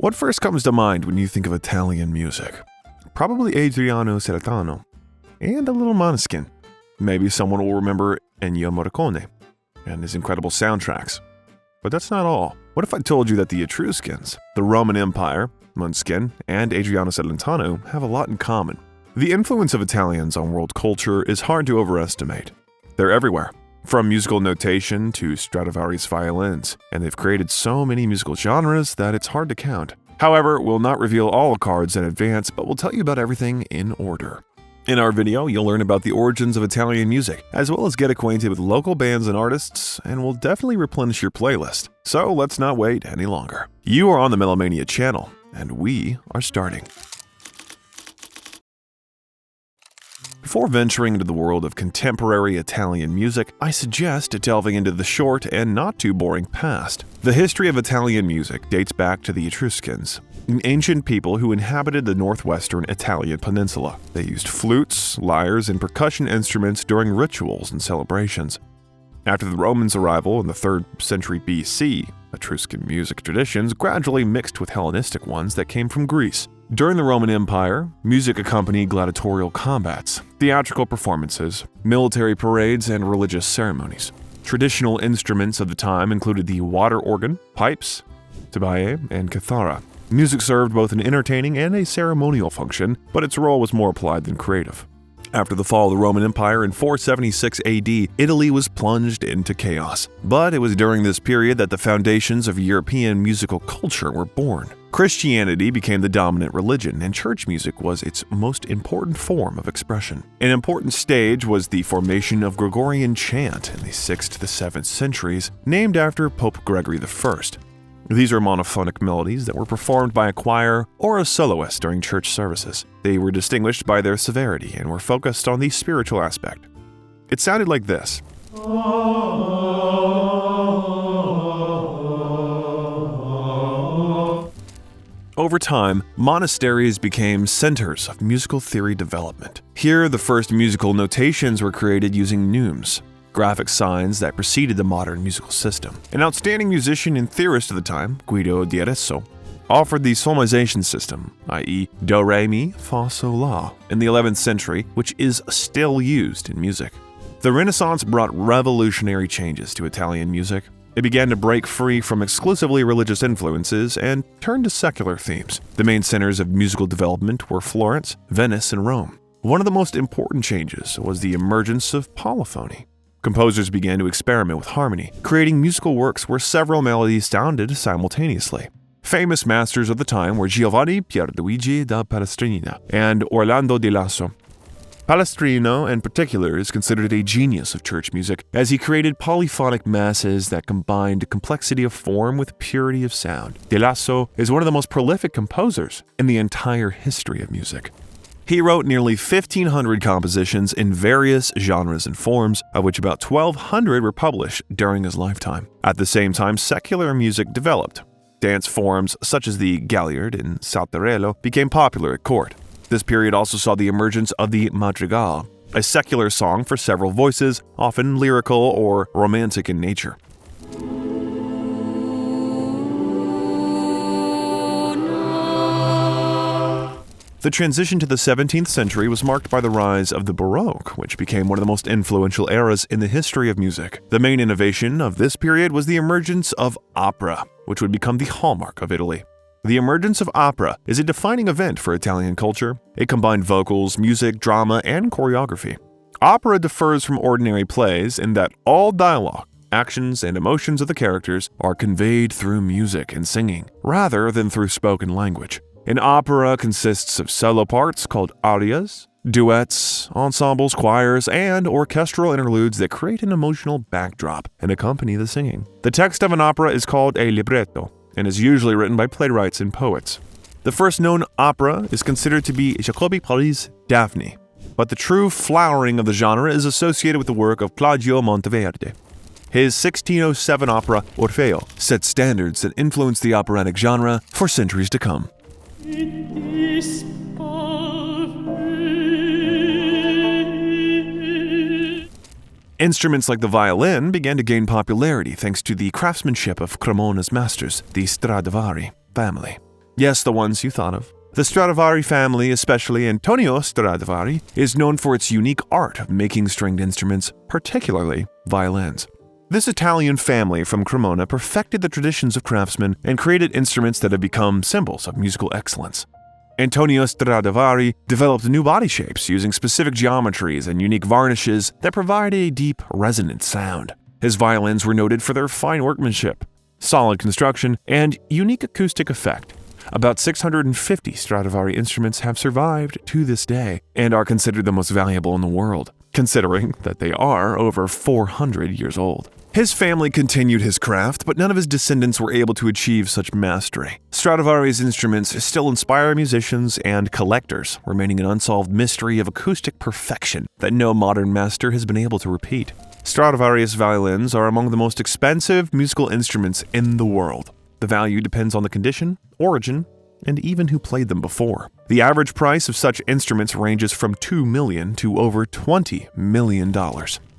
What first comes to mind when you think of Italian music? Probably Adriano Celentano and a little MANESKIN. Maybe someone will remember Ennio Morricone and his incredible soundtracks. But that's not all. What if I told you that the Etruscans, the Roman Empire, MANESKIN, and Adriano Celentano have a lot in common? The influence of Italians on world culture is hard to overestimate. They're everywhere, from musical notation to Stradivarius violins, and they've created so many musical genres that it's hard to count. However, we'll not reveal all cards in advance, but we'll tell you about everything in order. In our video, you'll learn about the origins of Italian music, as well as get acquainted with local bands and artists, and we'll definitely replenish your playlist. So let's not wait any longer. You are on the Melomania channel, and we are starting. Before venturing into the world of contemporary Italian music, I suggest delving into the short and not too boring past. The history of Italian music dates back to the Etruscans, an ancient people who inhabited the northwestern Italian peninsula. They used flutes, lyres, and percussion instruments during rituals and celebrations. After the Romans' arrival in the 3rd century BC, Etruscan music traditions gradually mixed with Hellenistic ones that came from Greece. During the Roman Empire, music accompanied gladiatorial combats, theatrical performances, military parades, and religious ceremonies. Traditional instruments of the time included the water organ, pipes, tibae, and kithara. Music served both an entertaining and a ceremonial function, but its role was more applied than creative. After the fall of the Roman Empire in 476 AD, Italy was plunged into chaos. But it was during this period that the foundations of European musical culture were born. Christianity became the dominant religion, and church music was its most important form of expression. An important stage was the formation of Gregorian chant in the 6th to the 7th centuries, named after Pope Gregory I. These are monophonic melodies that were performed by a choir or a soloist during church services. They were distinguished by their severity and were focused on the spiritual aspect. It sounded like this. Over time, monasteries became centers of musical theory development. Here, the first musical notations were created using neumes, graphic signs that preceded the modern musical system. An outstanding musician and theorist of the time, Guido di Arezzo, offered the solmization system, i.e. do, re, mi, fa, sol, la, in the 11th century, which is still used in music. The Renaissance brought revolutionary changes to Italian music. It began to break free from exclusively religious influences and turned to secular themes. The main centers of musical development were Florence, Venice, and Rome. One of the most important changes was the emergence of polyphony. Composers began to experiment with harmony, creating musical works where several melodies sounded simultaneously. Famous masters of the time were Giovanni Pierluigi da Palestrina and Orlando di Lasso. Palestrino, in particular, is considered a genius of church music, as he created polyphonic masses that combined complexity of form with purity of sound. Di Lasso is one of the most prolific composers in the entire history of music. He wrote nearly 1,500 compositions in various genres and forms, of which about 1,200 were published during his lifetime. At the same time, secular music developed. Dance forms such as the Galliard and Saltarello became popular at court. This period also saw the emergence of the madrigal, a secular song for several voices, often lyrical or romantic in nature. The transition to the 17th century was marked by the rise of the Baroque, which became one of the most influential eras in the history of music. The main innovation of this period was the emergence of opera, which would become the hallmark of Italy. The emergence of opera is a defining event for Italian culture. It combined vocals, music, drama, and choreography. Opera differs from ordinary plays in that all dialogue, actions, and emotions of the characters are conveyed through music and singing, rather than through spoken language. An opera consists of solo parts called arias, duets, ensembles, choirs, and orchestral interludes that create an emotional backdrop and accompany the singing. The text of an opera is called a libretto, and is usually written by playwrights and poets. The first known opera is considered to be Jacopo Pari's Daphne, but the true flowering of the genre is associated with the work of Claudio Monteverde. His 1607 opera Orfeo set standards that influenced the operatic genre for centuries to come. Instruments like the violin began to gain popularity thanks to the craftsmanship of Cremona's masters, the Stradivari family. Yes, the ones you thought of. The Stradivari family, especially Antonio Stradivari, is known for its unique art of making stringed instruments, particularly violins. This Italian family from Cremona perfected the traditions of craftsmen and created instruments that have become symbols of musical excellence. Antonio Stradivari developed new body shapes using specific geometries and unique varnishes that provide a deep, resonant sound. His violins were noted for their fine workmanship, solid construction, and unique acoustic effect. About 650 Stradivari instruments have survived to this day and are considered the most valuable in the world, considering that they are over 400 years old. His family continued his craft, but none of his descendants were able to achieve such mastery. Stradivari's instruments still inspire musicians and collectors, remaining an unsolved mystery of acoustic perfection that no modern master has been able to repeat. Stradivarius violins are among the most expensive musical instruments in the world. The value depends on the condition, origin, and even who played them before. The average price of such instruments ranges from $2 million to over $20 million.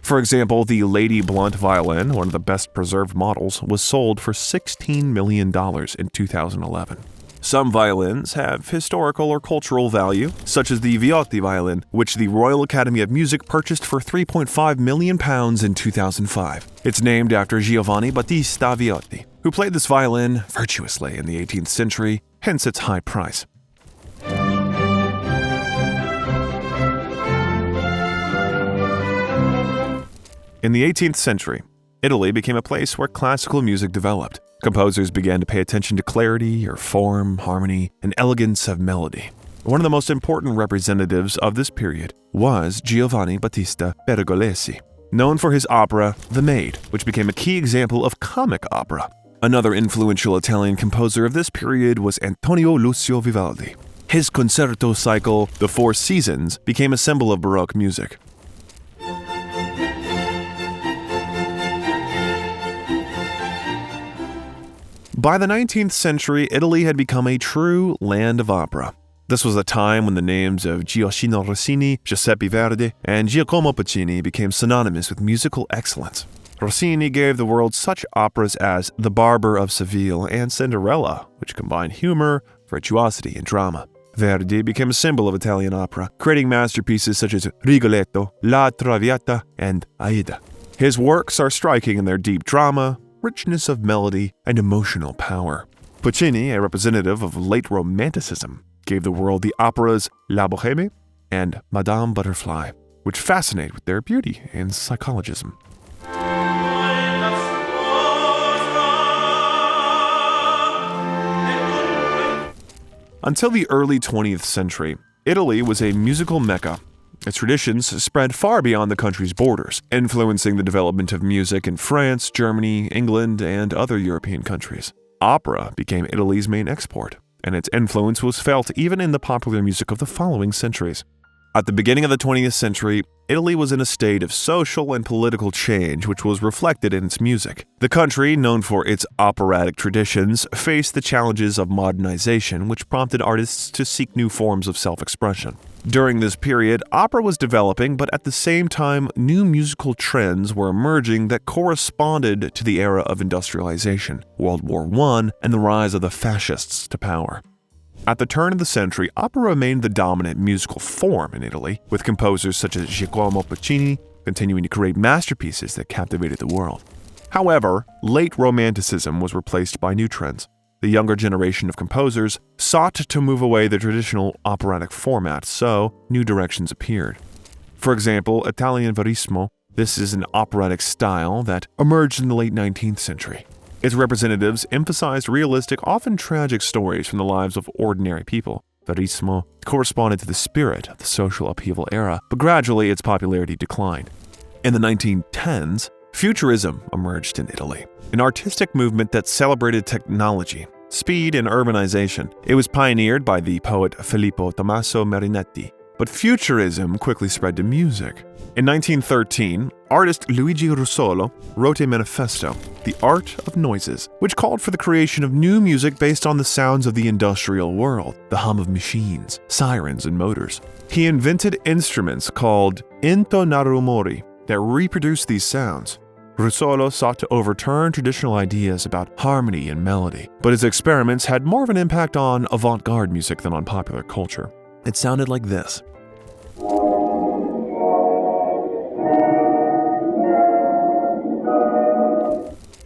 For example, the Lady Blunt violin, one of the best preserved models, was sold for $16 million in 2011. Some violins have historical or cultural value, such as the Viotti violin, which the Royal Academy of Music purchased for £3.5 million in 2005. It's named after Giovanni Battista Viotti, who played this violin virtuously in the 18th century, hence its high price. In the 18th century, Italy became a place where classical music developed. Composers began to pay attention to clarity or form, harmony, and elegance of melody. One of the most important representatives of this period was Giovanni Battista Pergolesi, known for his opera The Maid, which became a key example of comic opera. Another influential Italian composer of this period was Antonio Lucio Vivaldi. His concerto cycle, The Four Seasons, became a symbol of Baroque music. By the 19th century, Italy had become a true land of opera. This was a time when the names of Gioacchino Rossini, Giuseppe Verdi, and Giacomo Puccini became synonymous with musical excellence. Rossini gave the world such operas as The Barber of Seville and Cinderella, which combined humor, virtuosity, and drama. Verdi became a symbol of Italian opera, creating masterpieces such as Rigoletto, La Traviata, and Aida. His works are striking in their deep drama, richness of melody, and emotional power. Puccini, a representative of late Romanticism, gave the world the operas La Bohème and Madame Butterfly, which fascinate with their beauty and psychologism. Until the early 20th century, Italy was a musical mecca. Its traditions spread far beyond the country's borders, influencing the development of music in France, Germany, England, and other European countries. Opera became Italy's main export, and its influence was felt even in the popular music of the following centuries. At the beginning of the 20th century, Italy was in a state of social and political change, which was reflected in its music. The country, known for its operatic traditions, faced the challenges of modernization, which prompted artists to seek new forms of self-expression. During this period, opera was developing, but at the same time, new musical trends were emerging that corresponded to the era of industrialization, World War I, and the rise of the fascists to power. At the turn of the century, opera remained the dominant musical form in Italy, with composers such as Giacomo Puccini continuing to create masterpieces that captivated the world. However, late Romanticism was replaced by new trends. The younger generation of composers sought to move away the traditional operatic format, so new directions appeared. For example, Italian Verismo. This is an operatic style that emerged in the late 19th century. Its representatives emphasized realistic, often tragic stories from the lives of ordinary people. Verismo corresponded to the spirit of the social upheaval era, but gradually its popularity declined. In the 1910s, Futurism emerged in Italy, an artistic movement that celebrated technology, speed, and urbanization. It was pioneered by the poet Filippo Tommaso Marinetti, but Futurism quickly spread to music. In 1913, artist Luigi Russolo wrote a manifesto, The Art of Noises, which called for the creation of new music based on the sounds of the industrial world, the hum of machines, sirens, and motors. He invented instruments called intonarumori that reproduce these sounds. Russolo sought to overturn traditional ideas about harmony and melody, but his experiments had more of an impact on avant-garde music than on popular culture. It sounded like this.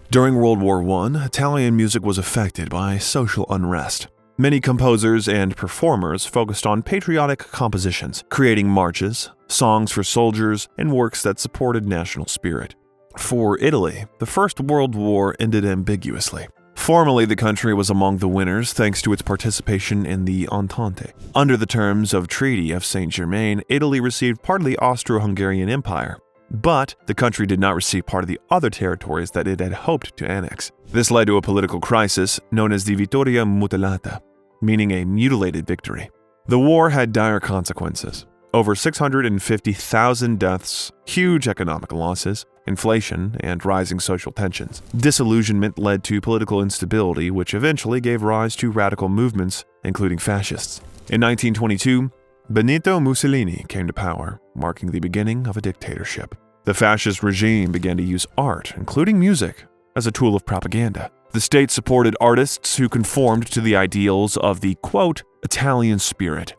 During World War I, Italian music was affected by social unrest. Many composers and performers focused on patriotic compositions, creating marches, songs for soldiers, and works that supported national spirit. For Italy, the First World War ended ambiguously. Formally, the country was among the winners thanks to its participation in the Entente. Under the terms of Treaty of Saint-Germain, Italy received part of the Austro-Hungarian Empire, but the country did not receive part of the other territories that it had hoped to annex. This led to a political crisis known as the Vittoria Mutilata, meaning a mutilated victory. The war had dire consequences. Over 650,000 deaths, huge economic losses, inflation, and rising social tensions. Disillusionment led to political instability, which eventually gave rise to radical movements, including fascists. In 1922, Benito Mussolini came to power, marking the beginning of a dictatorship. The fascist regime began to use art, including music, as a tool of propaganda. The state supported artists who conformed to the ideals of the, quote, Italian spirit.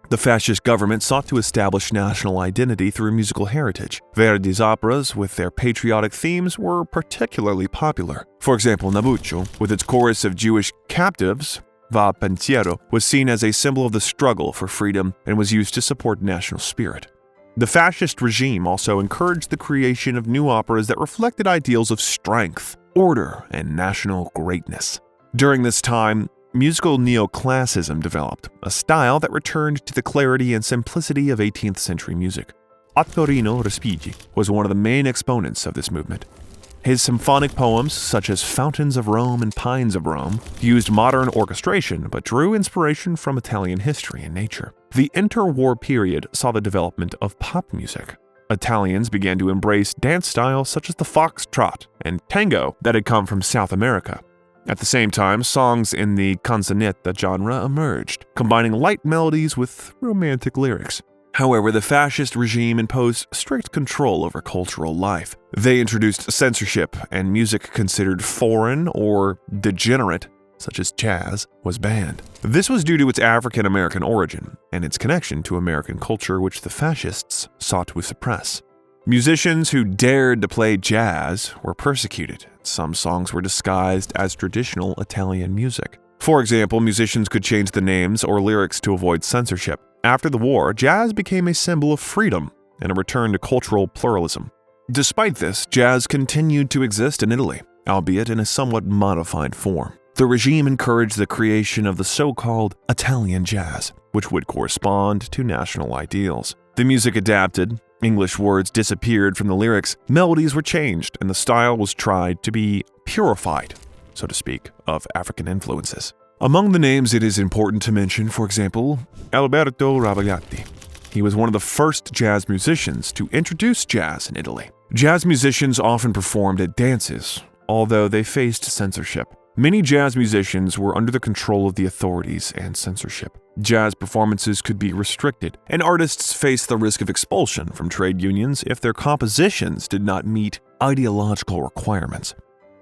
The fascist government sought to establish national identity through musical heritage. Verdi's operas, with their patriotic themes, were particularly popular. For example, Nabucco, with its chorus of Jewish captives, Va Pensiero, was seen as a symbol of the struggle for freedom and was used to support national spirit. The fascist regime also encouraged the creation of new operas that reflected ideals of strength, order, and national greatness. During this time, musical neoclassicism developed, a style that returned to the clarity and simplicity of 18th century music. Ottorino Respighi was one of the main exponents of this movement. His symphonic poems, such as Fountains of Rome and Pines of Rome, used modern orchestration but drew inspiration from Italian history and nature. The interwar period saw the development of pop music. Italians began to embrace dance styles such as the foxtrot and tango that had come from South America. At the same time, songs in the canzonetta genre emerged, combining light melodies with romantic lyrics. However, the fascist regime imposed strict control over cultural life. They introduced censorship, and music considered foreign or degenerate, such as jazz, was banned. This was due to its African-American origin and its connection to American culture, which the fascists sought to suppress. Musicians who dared to play jazz were persecuted. Some songs were disguised as traditional Italian music. For example, musicians could change the names or lyrics to avoid censorship. After the war, jazz became a symbol of freedom and a return to cultural pluralism. Despite this, jazz continued to exist in Italy, albeit in a somewhat modified form. The regime encouraged the creation of the so-called Italian jazz, which would correspond to national ideals. The music adapted, English words disappeared from the lyrics, melodies were changed, and the style was tried to be purified, so to speak, of African influences. Among the names it is important to mention, for example, Alberto Rabagatti. He was one of the first jazz musicians to introduce jazz in Italy. Jazz musicians often performed at dances, although they faced censorship. Many jazz musicians were under the control of the authorities and censorship. Jazz performances could be restricted, and artists faced the risk of expulsion from trade unions if their compositions did not meet ideological requirements.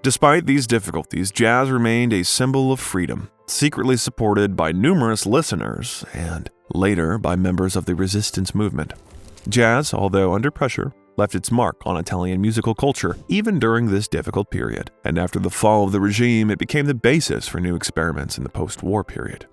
Despite these difficulties, jazz remained a symbol of freedom, secretly supported by numerous listeners and, later, by members of the resistance movement. Jazz, although under pressure, left its mark on Italian musical culture even during this difficult period, and after the fall of the regime, it became the basis for new experiments in the post-war period.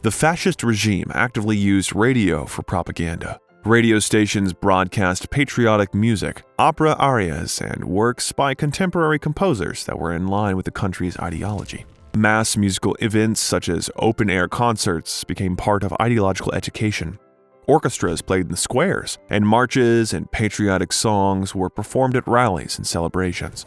The fascist regime actively used radio for propaganda. Radio stations broadcast patriotic music, opera arias, and works by contemporary composers that were in line with the country's ideology. Mass musical events such as open-air concerts became part of ideological education. Orchestras played in the squares, and marches and patriotic songs were performed at rallies and celebrations.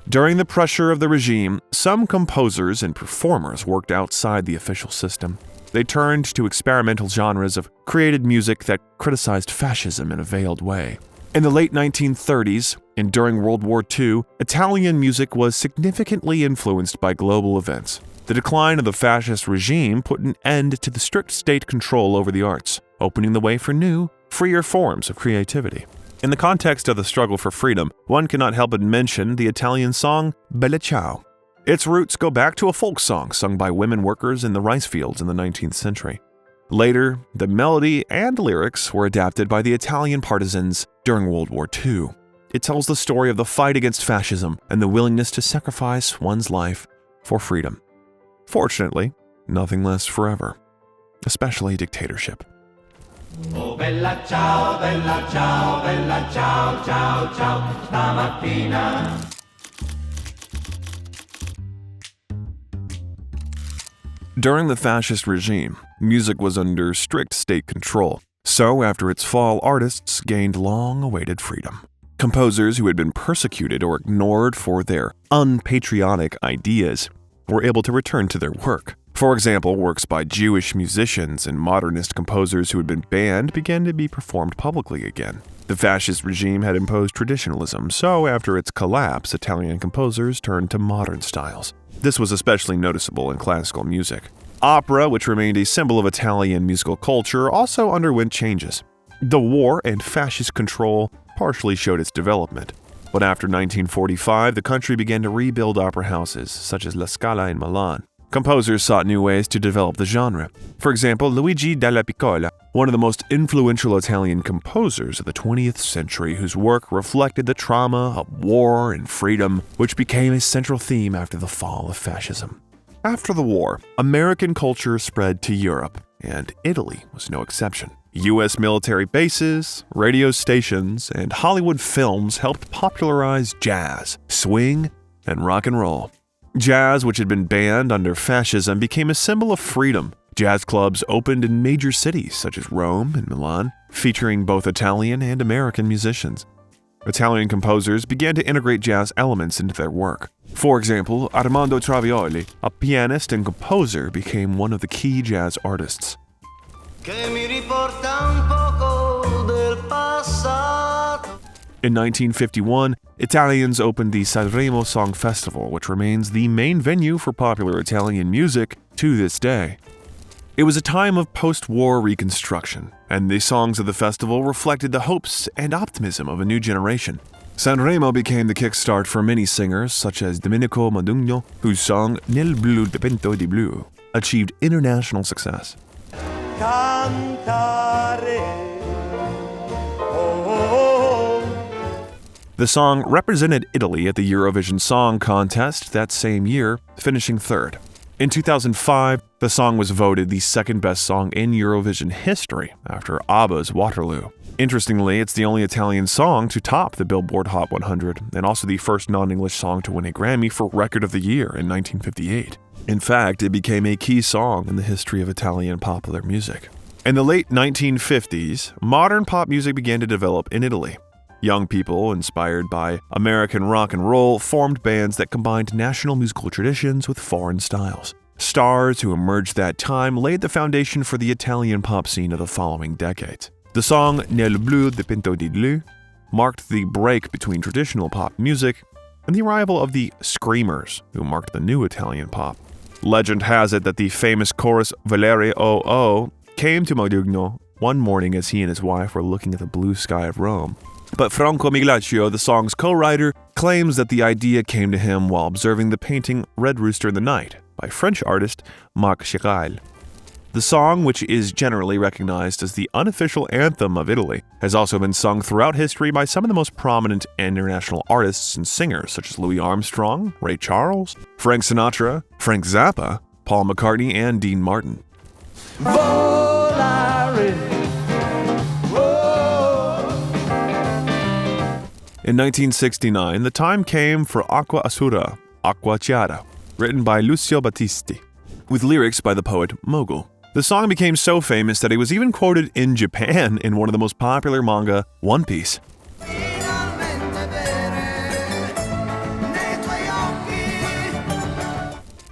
During the pressure of the regime, some composers and performers worked outside the official system. They turned to experimental genres of created music that criticized fascism in a veiled way. In the late 1930s and during World War II, Italian music was significantly influenced by global events. The decline of the fascist regime put an end to the strict state control over the arts, opening the way for new, freer forms of creativity. In the context of the struggle for freedom, one cannot help but mention the Italian song Bella Ciao. Its roots go back to a folk song sung by women workers in the rice fields in the 19th century. Later, the melody and lyrics were adapted by the Italian partisans during World War II. It tells the story of the fight against fascism and the willingness to sacrifice one's life for freedom. Fortunately, nothing lasts forever, especially dictatorship. Oh bella ciao, bella ciao, bella ciao, ciao, ciao, stamattina. During the fascist regime, music was under strict state control, so after its fall, artists gained long-awaited freedom. Composers who had been persecuted or ignored for their unpatriotic ideas were able to return to their work. For example, works by Jewish musicians and modernist composers who had been banned began to be performed publicly again. The fascist regime had imposed traditionalism, so after its collapse, Italian composers turned to modern styles. This was especially noticeable in classical music. Opera, which remained a symbol of Italian musical culture, also underwent changes. The war and fascist control partially showed its development. But after 1945, the country began to rebuild opera houses, such as La Scala in Milan. Composers sought new ways to develop the genre. For example, Luigi Dalla Piccola, one of the most influential Italian composers of the 20th century, whose work reflected the trauma of war and freedom, which became a central theme after the fall of fascism. After the war, American culture spread to Europe, and Italy was no exception. U.S. military bases, radio stations, and Hollywood films helped popularize jazz, swing, and rock and roll. Jazz, which had been banned under fascism, became a symbol of freedom. Jazz clubs opened in major cities such as Rome and Milan, featuring both Italian and American musicians. Italian composers began to integrate jazz elements into their work. For example, Armando Travioli, a pianist and composer, became one of the key jazz artists. In 1951, Italians opened the Sanremo Song Festival, which remains the main venue for popular Italian music to this day. It was a time of post-war reconstruction, and the songs of the festival reflected the hopes and optimism of a new generation. Sanremo became the kickstart for many singers, such as Domenico Modugno, whose song Nel blu dipinto di blu achieved international success. The song represented Italy at the Eurovision Song Contest that same year, finishing third. In 2005, the song was voted the second best song in Eurovision history after ABBA's Waterloo. Interestingly, it's the only Italian song to top the Billboard Hot 100 and also the first non-English song to win a Grammy for Record of the Year in 1958. In fact, it became a key song in the history of Italian popular music. In the late 1950s, modern pop music began to develop in Italy. Young people, inspired by American rock and roll, formed bands that combined national musical traditions with foreign styles. Stars who emerged that time laid the foundation for the Italian pop scene of the following decades. The song Nel blu dipinto di blu marked the break between traditional pop music and the arrival of the screamers, who marked the new Italian pop. Legend has it that the famous chorus Valeria O came to Modugno one morning as he and his wife were looking at the blue sky of Rome. But Franco Migliaccio, the song's co-writer, claims that the idea came to him while observing the painting Red Rooster in the Night by French artist Marc Chagall. The song, which is generally recognized as the unofficial anthem of Italy, has also been sung throughout history by some of the most prominent international artists and singers such as Louis Armstrong, Ray Charles, Frank Sinatra, Frank Zappa, Paul McCartney, and Dean Martin. In 1969, the time came for Acqua Azzurra, Acqua Chiara, written by Lucio Battisti, with lyrics by the poet Mogul. The song became so famous that it was even quoted in Japan in one of the most popular manga, One Piece.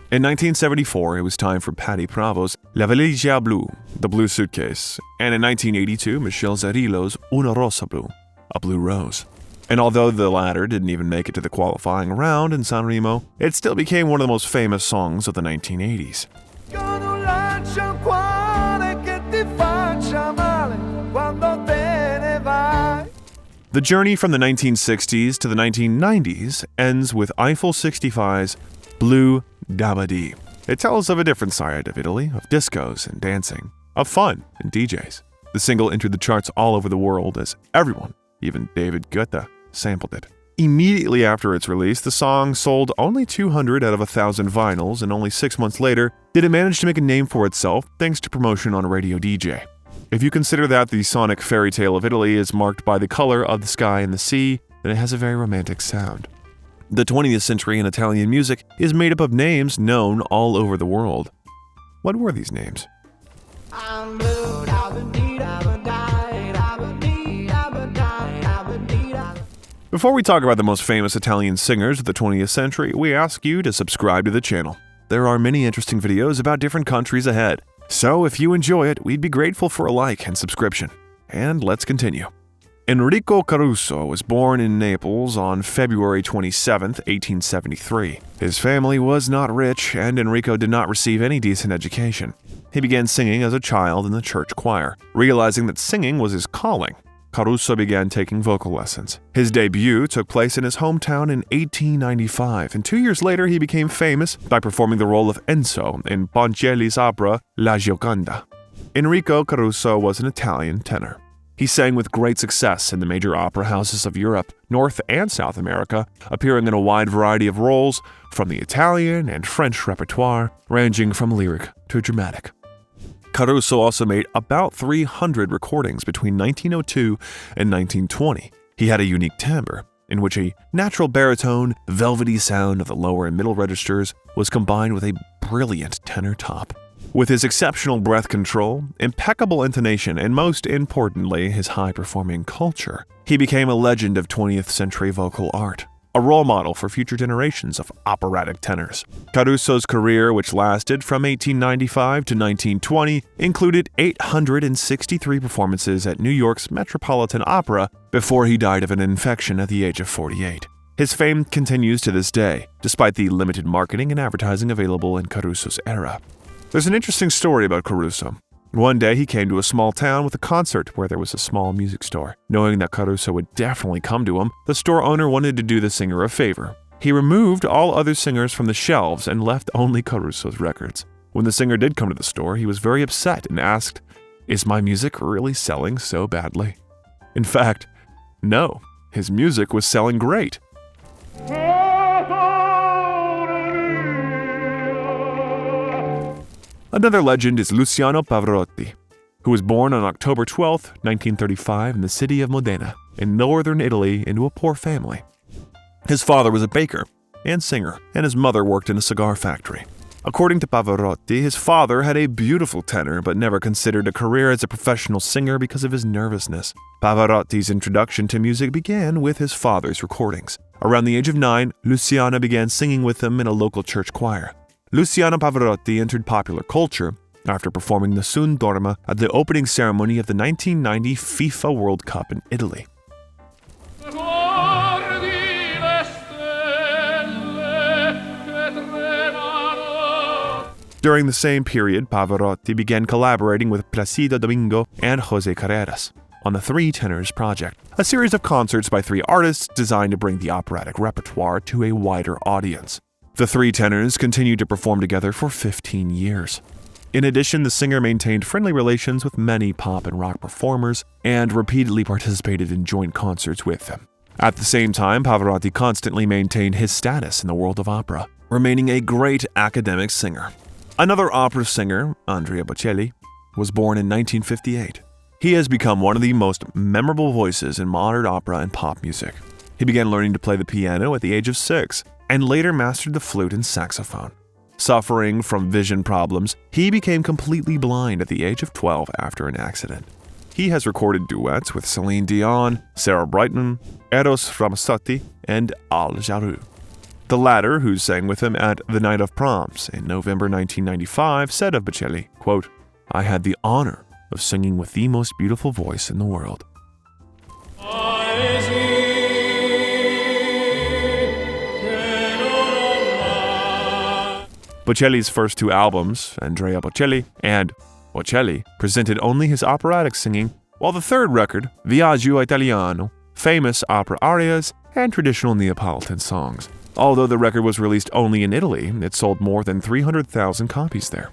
In 1974, it was time for Patti Bravo's La Valigia Blu, The Blue Suitcase, and in 1982, Michelle Zerillo's Una Rosa Blu, A Blue Rose. And although the latter didn't even make it to the qualifying round in Sanremo, it still became one of the most famous songs of the 1980s. The journey from the 1960s to the 1990s ends with Eiffel 65's Blue Dabadi. It tells of a different side of Italy, of discos and dancing, of fun and DJs. The single entered the charts all over the world as everyone, even David Guetta, sampled it. Immediately after its release, the song sold only 200 out of 1,000 vinyls, and only 6 months later did it manage to make a name for itself thanks to promotion on Radio DJ. If you consider that the sonic fairy tale of Italy is marked by the color of the sky and the sea, then it has a very romantic sound. The 20th century in Italian music is made up of names known all over the world. What were these names? Before we talk about the most famous Italian singers of the 20th century, we ask you to subscribe to the channel. There are many interesting videos about different countries ahead. So if you enjoy it, we'd be grateful for a like and subscription. And let's continue. Enrico Caruso was born in Naples on February 27, 1873. His family was not rich, and Enrico did not receive any decent education. He began singing as a child in the church choir. Realizing that singing was his calling, Caruso began taking vocal lessons. His debut took place in his hometown in 1895, and 2 years later he became famous by performing the role of Enzo in Ponchielli's opera La Gioconda. Enrico Caruso was an Italian tenor. He sang with great success in the major opera houses of Europe, North and South America, appearing in a wide variety of roles from the Italian and French repertoire, ranging from lyric to dramatic. Caruso also made about 300 recordings between 1902 and 1920. He had a unique timbre, in which a natural baritone, velvety sound of the lower and middle registers was combined with a brilliant tenor top. With his exceptional breath control, impeccable intonation, and most importantly, his high-performing culture, he became a legend of 20th century vocal art, a role model for future generations of operatic tenors. Caruso's career, which lasted from 1895 to 1920, included 863 performances at New York's Metropolitan Opera before he died of an infection at the age of 48. His fame continues to this day, despite the limited marketing and advertising available in Caruso's era. There's an interesting story about Caruso. One day, he came to a small town with a concert where there was a small music store. Knowing that Caruso would definitely come to him, the store owner wanted to do the singer a favor. He removed all other singers from the shelves and left only Caruso's records. When the singer did come to the store, he was very upset and asked, "Is my music really selling so badly?" In fact, no, his music was selling great. Another legend is Luciano Pavarotti, who was born on October 12, 1935 in the city of Modena, in northern Italy, into a poor family. His father was a baker and singer, and his mother worked in a cigar factory. According to Pavarotti, his father had a beautiful tenor but never considered a career as a professional singer because of his nervousness. Pavarotti's introduction to music began with his father's recordings. Around the age of 9, Luciano began singing with him in a local church choir. Luciano Pavarotti entered popular culture after performing the Sun Dorma at the opening ceremony of the 1990 FIFA World Cup in Italy. During the same period, Pavarotti began collaborating with Placido Domingo and José Carreras on the Three Tenors Project, a series of concerts by three artists designed to bring the operatic repertoire to a wider audience. The three tenors continued to perform together for 15 years. In addition, the singer maintained friendly relations with many pop and rock performers and repeatedly participated in joint concerts with them. At the same time, Pavarotti constantly maintained his status in the world of opera, remaining a great academic singer. Another opera singer, Andrea Bocelli, was born in 1958. He has become one of the most memorable voices in modern opera and pop music. He began learning to play the piano at the age of 6, and later mastered the flute and saxophone. Suffering from vision problems, he became completely blind at the age of 12 after an accident. He has recorded duets with Celine Dion, Sarah Brightman, Eros Ramazzotti, and Al Jarreau. The latter, who sang with him at The Night of Proms in November 1995, said of Bocelli, quote, "I had the honor of singing with the most beautiful voice in the world." Bocelli's first two albums, Andrea Bocelli and Bocelli, presented only his operatic singing, while the third record, Viaggio Italiano, famous opera arias and traditional Neapolitan songs. Although the record was released only in Italy, it sold more than 300,000 copies there.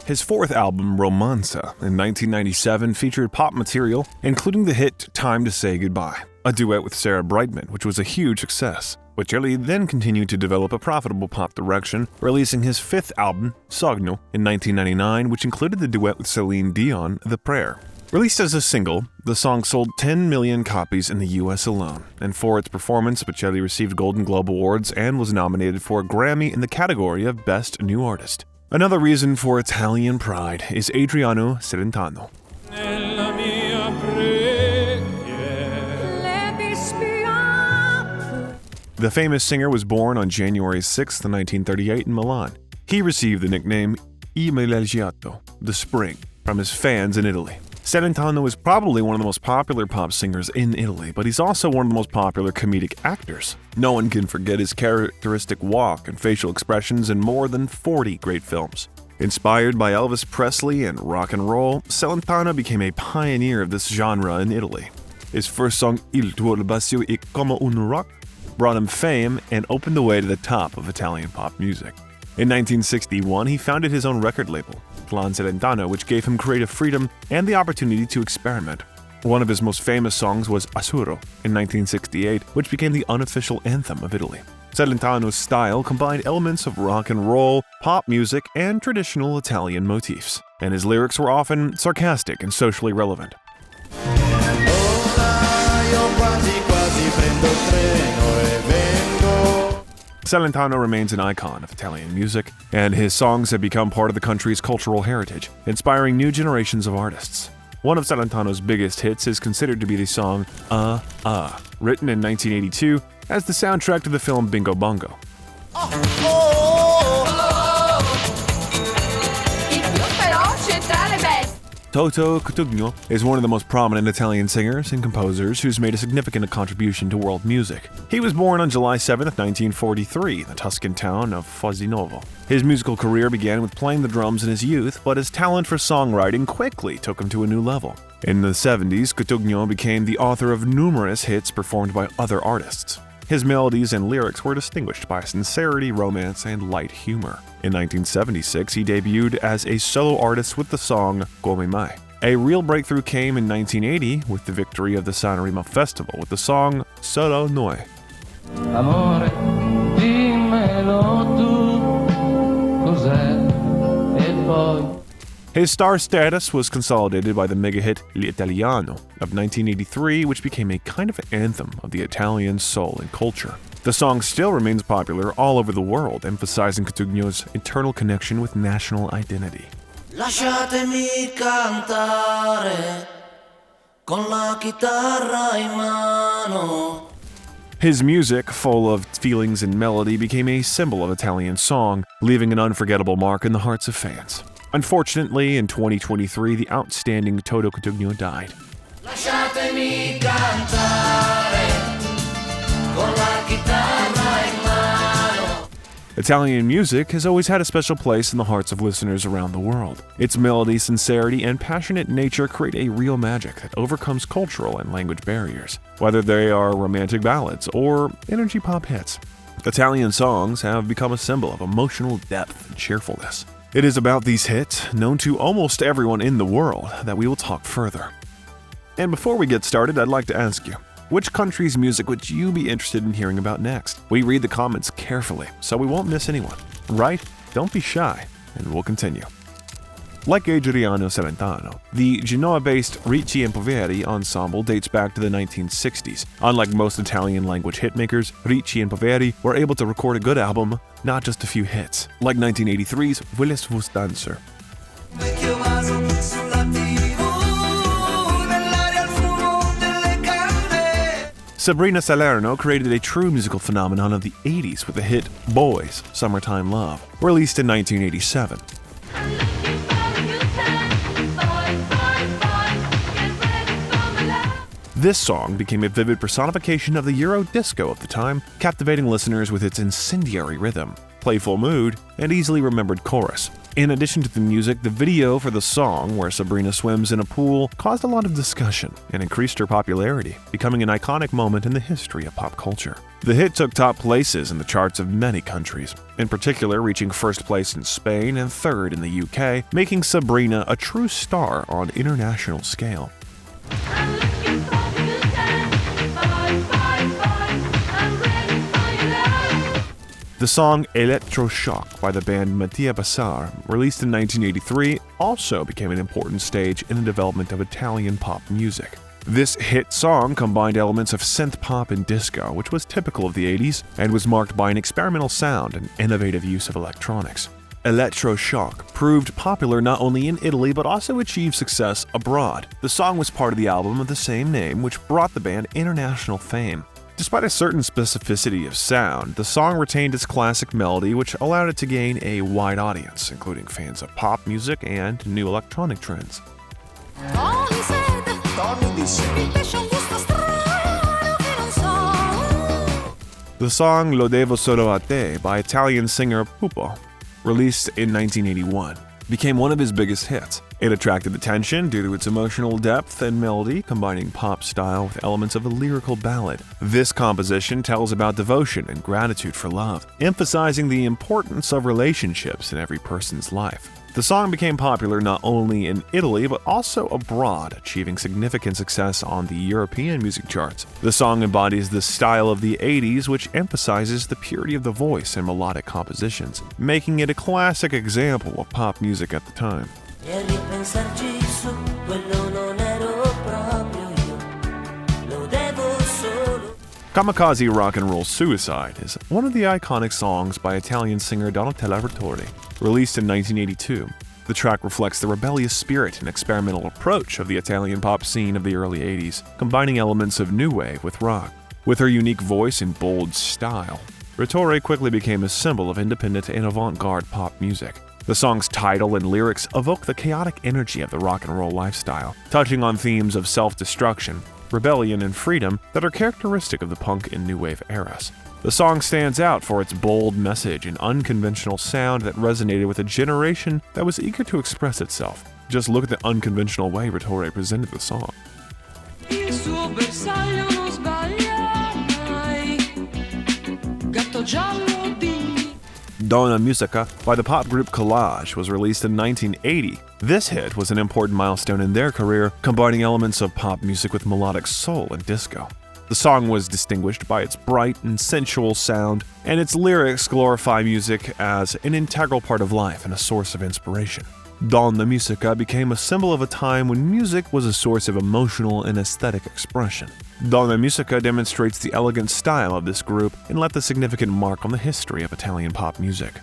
His fourth album, Romanza, in 1997 featured pop material, including the hit Time to Say Goodbye, a duet with Sarah Brightman, which was a huge success. Bocelli then continued to develop a profitable pop direction, releasing his fifth album, Sogno, in 1999, which included the duet with Celine Dion, The Prayer. Released as a single, the song sold 10 million copies in the US alone, and for its performance, Bocelli received Golden Globe Awards and was nominated for a Grammy in the category of Best New Artist. Another reason for Italian pride is Adriano Celentano. The famous singer was born on January 6, 1938 in Milan. He received the nickname Il Melegiato, the Spring, from his fans in Italy. Celentano is probably one of the most popular pop singers in Italy, but he's also one of the most popular comedic actors. No one can forget his characteristic walk and facial expressions in more than 40 great films. Inspired by Elvis Presley and rock and roll, Celentano became a pioneer of this genre in Italy. His first song, Il tuo bacio è come un rock, brought him fame and opened the way to the top of Italian pop music. In 1961, he founded his own record label, Clan Celentano, which gave him creative freedom and the opportunity to experiment. One of his most famous songs was Azzurro in 1968, which became the unofficial anthem of Italy. Celentano's style combined elements of rock and roll, pop music, and traditional Italian motifs, and his lyrics were often sarcastic and socially relevant. Celentano remains an icon of Italian music, and his songs have become part of the country's cultural heritage, inspiring new generations of artists. One of Celentano's biggest hits is considered to be the song written in 1982 as the soundtrack to the film Bingo Bongo. Toto Cutugno is one of the most prominent Italian singers and composers who's made a significant contribution to world music. He was born on July 7, 1943, in the Tuscan town of Fosinovo. His musical career began with playing the drums in his youth, but his talent for songwriting quickly took him to a new level. In the 70s, Cutugno became the author of numerous hits performed by other artists. His melodies and lyrics were distinguished by sincerity, romance, and light humor. In 1976, he debuted as a solo artist with the song Come Mai. A real breakthrough came in 1980 with the victory of the Sanremo Festival with the song Solo Noi. Amore, dimmelo tu, cos'è, e poi. His star status was consolidated by the mega hit L'Italiano of 1983, which became a kind of anthem of the Italian soul and culture. The song still remains popular all over the world, emphasizing Cutugno's internal connection with national identity. Lasciatemi cantare con la chitarra in mano. His music, full of feelings and melody, became a symbol of Italian song, leaving an unforgettable mark in the hearts of fans. Unfortunately, in 2023, the outstanding Toto Cutugno died. Lasciatemi cantare con la chitarra in mano. Italian music has always had a special place in the hearts of listeners around the world. Its melody, sincerity, and passionate nature create a real magic that overcomes cultural and language barriers, whether they are romantic ballads or energy pop hits. Italian songs have become a symbol of emotional depth and cheerfulness. It is about these hits, known to almost everyone in the world, that we will talk further. And before we get started, I'd like to ask you, which country's music would you be interested in hearing about next? We read the comments carefully, so we won't miss anyone. Right? Don't be shy, and we'll continue. Like Adriano Celentano, the Genoa-based Ricci and Poveri ensemble dates back to the 1960s. Unlike most Italian-language hitmakers, Ricci and Poveri were able to record a good album, not just a few hits, like 1983's Willis Vos Dancer. Sabrina Salerno created a true musical phenomenon of the 80s with the hit Boys, Summertime Love, released in 1987. This song became a vivid personification of the Euro disco of the time, captivating listeners with its incendiary rhythm. playful mood, and easily remembered chorus. In addition to the music, the video for the song, where Sabrina swims in a pool, caused a lot of discussion and increased her popularity, becoming an iconic moment in the history of pop culture. The hit took top places in the charts of many countries, in particular reaching first place in Spain and third in the UK, making Sabrina a true star on an international scale. The song Electroshock by the band Mattia Bassar, released in 1983, also became an important stage in the development of Italian pop music. This hit song combined elements of synth pop and disco, which was typical of the 80s, and was marked by an experimental sound and innovative use of electronics. Electroshock proved popular not only in Italy but also achieved success abroad. The song was part of the album of the same name, which brought the band international fame. Despite a certain specificity of sound, the song retained its classic melody, which allowed it to gain a wide audience, including fans of pop music and new electronic trends. The song Lo devo solo a te by Italian singer Pupo, released in 1981, became one of his biggest hits. It attracted attention due to its emotional depth and melody, combining pop style with elements of a lyrical ballad. This composition tells about devotion and gratitude for love, emphasizing the importance of relationships in every person's life. The song became popular not only in Italy but also abroad, achieving significant success on the European music charts. The song embodies the style of the 80s, which emphasizes the purity of the voice and melodic compositions, making it a classic example of pop music at the time. Kamikaze Rock and Roll Suicide is one of the iconic songs by Italian singer Donatella Rettori, released in 1982. The track reflects the rebellious spirit and experimental approach of the Italian pop scene of the early 80s, combining elements of new wave with rock. With her unique voice and bold style, Rettori quickly became a symbol of independent and avant-garde pop music. The song's title and lyrics evoke the chaotic energy of the rock and roll lifestyle, touching on themes of self-destruction, rebellion, and freedom that are characteristic of the punk and new wave eras. The song stands out for its bold message and unconventional sound that resonated with a generation that was eager to express itself. Just look at the unconventional way Rettori presented the song. Il suo bersaglio non sbaglia mai. Gatto giallo di Donna Musica by the pop group Collage was released in 1980. This hit was an important milestone in their career, combining elements of pop music with melodic soul and disco. The song was distinguished by its bright and sensual sound, and its lyrics glorify music as an integral part of life and a source of inspiration. Donna Musica became a symbol of a time when music was a source of emotional and aesthetic expression. Donna Musica demonstrates the elegant style of this group and left a significant mark on the history of Italian pop music.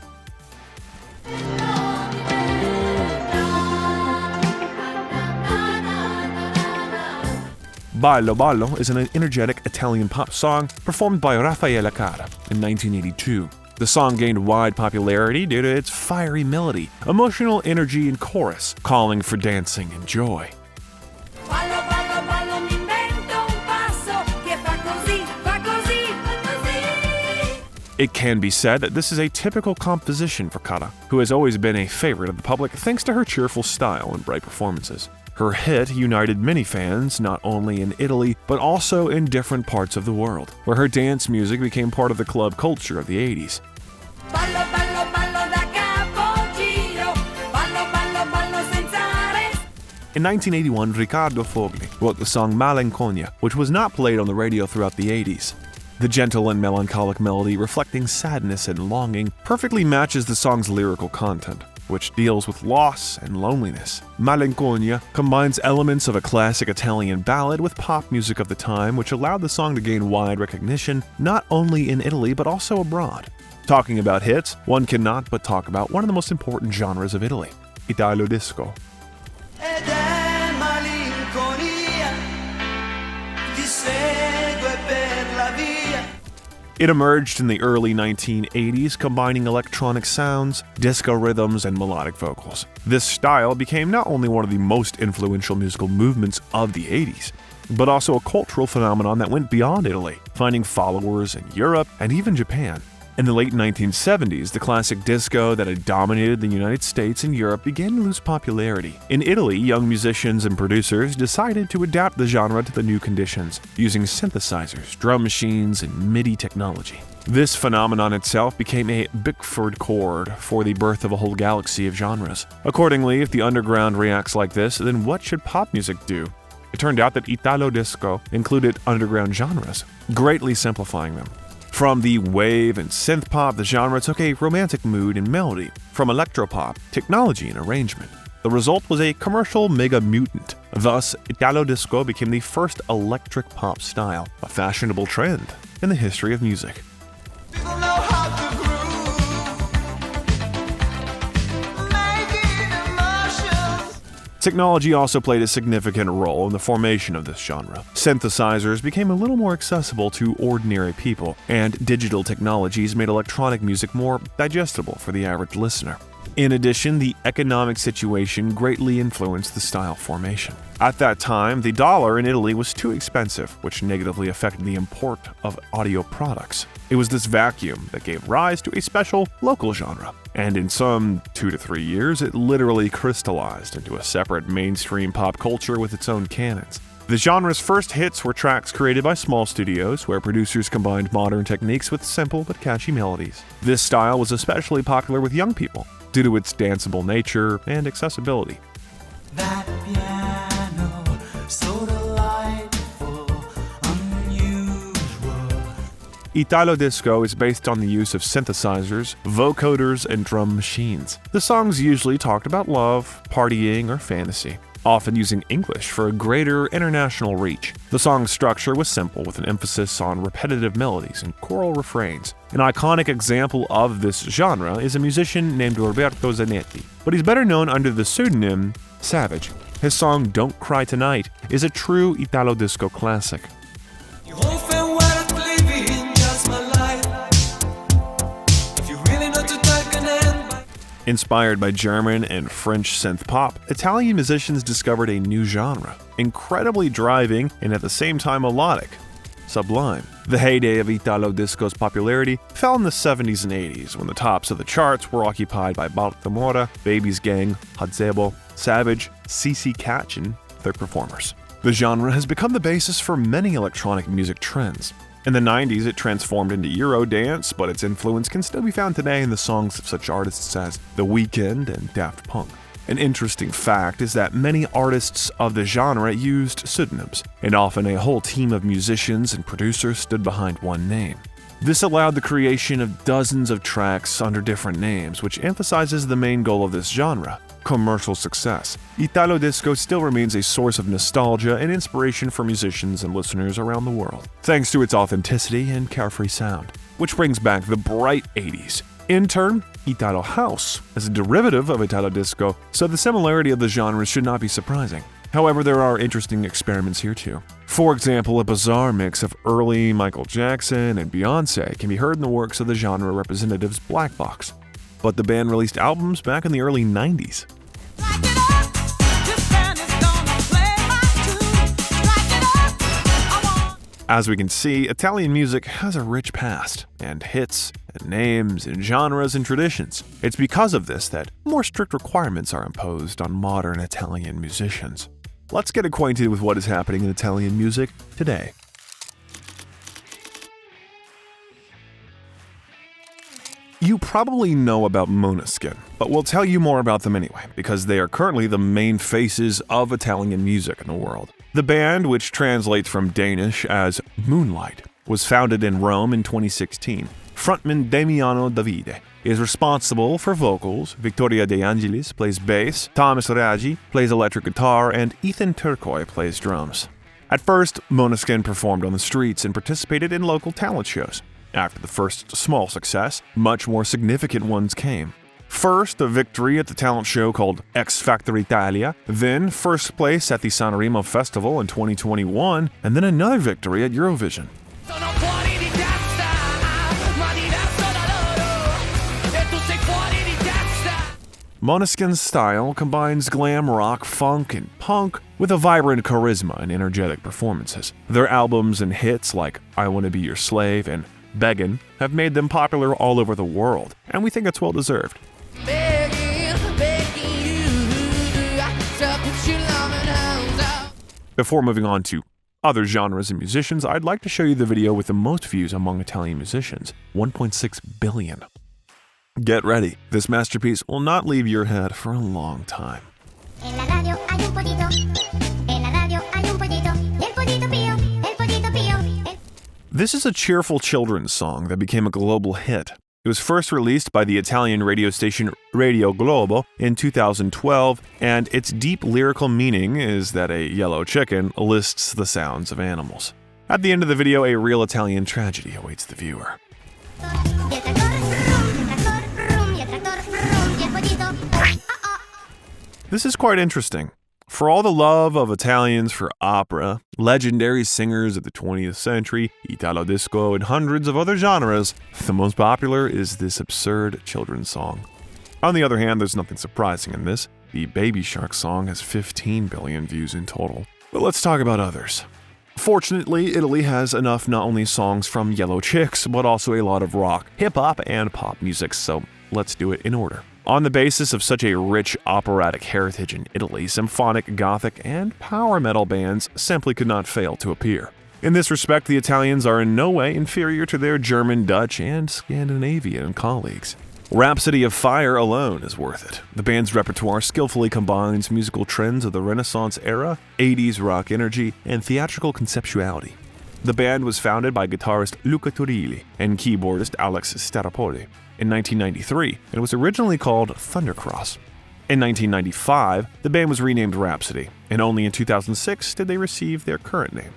Ballo Ballo is an energetic Italian pop song performed by Raffaele Cara in 1982. The song gained wide popularity due to its fiery melody, emotional energy, and chorus, calling for dancing and joy. It can be said that this is a typical composition for Cara, who has always been a favorite of the public thanks to her cheerful style and bright performances. Her hit united many fans, not only in Italy, but also in different parts of the world, where her dance music became part of the club culture of the 80s. In 1981, Riccardo Fogli wrote the song Malinconia, which was not played on the radio throughout the 80s. The gentle and melancholic melody, reflecting sadness and longing, perfectly matches the song's lyrical content, which deals with loss and loneliness. Malinconia combines elements of a classic Italian ballad with pop music of the time, which allowed the song to gain wide recognition not only in Italy but also abroad. Talking about hits, one cannot but talk about one of the most important genres of Italy, ITALODISCO. Ed è malinconia, ti segue per la via. It emerged in the early 1980s, combining electronic sounds, disco rhythms, and melodic vocals. This style became not only one of the most influential musical movements of the 80s, but also a cultural phenomenon that went beyond Italy, finding followers in Europe and even Japan. In the late 1970s, the classic disco that had dominated the United States and Europe began to lose popularity. In Italy, young musicians and producers decided to adapt the genre to the new conditions, using synthesizers, drum machines, and MIDI technology. This phenomenon itself became a Bickford chord for the birth of a whole galaxy of genres. Accordingly, if the underground reacts like this, then what should pop music do? It turned out that Italo-disco included underground genres, greatly simplifying them. From the wave and synth pop, the genre took a romantic mood and melody. From electropop, technology and arrangement. The result was a commercial mega mutant. Thus, Italo-disco became the first electric pop style, a fashionable trend in the history of music. People know how to groove, making emotions. Technology also played a significant role in the formation of this genre. Synthesizers became a little more accessible to ordinary people, and digital technologies made electronic music more digestible for the average listener. In addition, the economic situation greatly influenced the style formation. At that time, the dollar in Italy was too expensive, which negatively affected the import of audio products. It was this vacuum that gave rise to a special local genre, and in some 2 to 3 years, it literally crystallized into a separate mainstream pop culture with its own canons. The genre's first hits were tracks created by small studios, where producers combined modern techniques with simple but catchy melodies. This style was especially popular with young people, due to its danceable nature and accessibility. That piano, so delightful, unusual. Italo-disco is based on the use of synthesizers, vocoders, and drum machines. The songs usually talked about love, partying, or fantasy, often using English for a greater international reach. The song's structure was simple, with an emphasis on repetitive melodies and choral refrains. An iconic example of this genre is a musician named Roberto Zanetti, but he's better known under the pseudonym Savage. His song Don't Cry Tonight is a true Italo-disco classic. You often weren't living just my life. If you really know to take an end. Inspired by German and French synth pop, Italian musicians discovered a new genre, incredibly driving and at the same time melodic, sublime. The heyday of Italo-disco's popularity fell in the 70s and 80s, when the tops of the charts were occupied by Baltimora, Baby's Gang, Hazebo, Savage, CC Catch, and their performers. The genre has become the basis for many electronic music trends. In the 90s, it transformed into Eurodance, but its influence can still be found today in the songs of such artists as The Weeknd and Daft Punk. An interesting fact is that many artists of the genre used pseudonyms, and often a whole team of musicians and producers stood behind one name. This allowed the creation of dozens of tracks under different names, which emphasizes the main goal of this genre: commercial success. Italo-disco still remains a source of nostalgia and inspiration for musicians and listeners around the world, thanks to its authenticity and carefree sound, which brings back the bright 80s. In turn, Italo House is a derivative of Italo-disco, so the similarity of the genres should not be surprising. However, there are interesting experiments here too. For example, a bizarre mix of early Michael Jackson and Beyoncé can be heard in the works of the genre representatives Black Box. But the band released albums back in the early 90s. As we can see, Italian music has a rich past, and hits, and names, and genres and traditions. It's because of this that more strict requirements are imposed on modern Italian musicians. Let's get acquainted with what is happening in Italian music today. You probably know about MANESKIN, but we'll tell you more about them anyway, because they are currently the main faces of Italian music in the world. The band, which translates from Danish as Moonlight, was founded in Rome in 2016. Frontman Damiano Davide is responsible for vocals, Victoria De Angelis plays bass, Thomas Raggi plays electric guitar, and Ethan Turcoy plays drums. At first, MANESKIN performed on the streets and participated in local talent shows. After the first small success, much more significant ones came. First, a victory at the talent show called X Factor Italia, then first place at the Sanremo Festival in 2021, and then another victory at Eurovision. MANESKIN's style combines glam rock, funk, and punk with a vibrant charisma and energetic performances. Their albums and hits like I Wanna Be Your Slave and beggin' have made them popular all over the world, and we think it's well deserved. Before moving on to other genres and musicians, I'd like to show you the video with the most views among Italian musicians, 1.6 billion. Get ready, this masterpiece will not leave your head for a long time. This is a cheerful children's song that became a global hit. It was first released by the Italian radio station Radio Globo in 2012, and its deep lyrical meaning is that a yellow chicken lists the sounds of animals. At the end of the video, a real Italian tragedy awaits the viewer. This is quite interesting. For all the love of Italians for opera, legendary singers of the 20th century, ITALODISCO, and hundreds of other genres, the most popular is this absurd children's song. On the other hand, there's nothing surprising in this. The Baby Shark song has 15 billion views in total. But let's talk about others. Fortunately, Italy has enough not only songs from Yellow Chicks, but also a lot of rock, hip-hop, and pop music, so let's do it in order. On the basis of such a rich operatic heritage in Italy, symphonic, gothic, and power metal bands simply could not fail to appear. In this respect, the Italians are in no way inferior to their German, Dutch, and Scandinavian colleagues. Rhapsody of Fire alone is worth it. The band's repertoire skillfully combines musical trends of the Renaissance era, 80s rock energy, and theatrical conceptuality. The band was founded by guitarist Luca Turilli and keyboardist Alex Staropoli in 1993, and was originally called Thundercross. In 1995, the band was renamed Rhapsody, and only in 2006 did they receive their current name.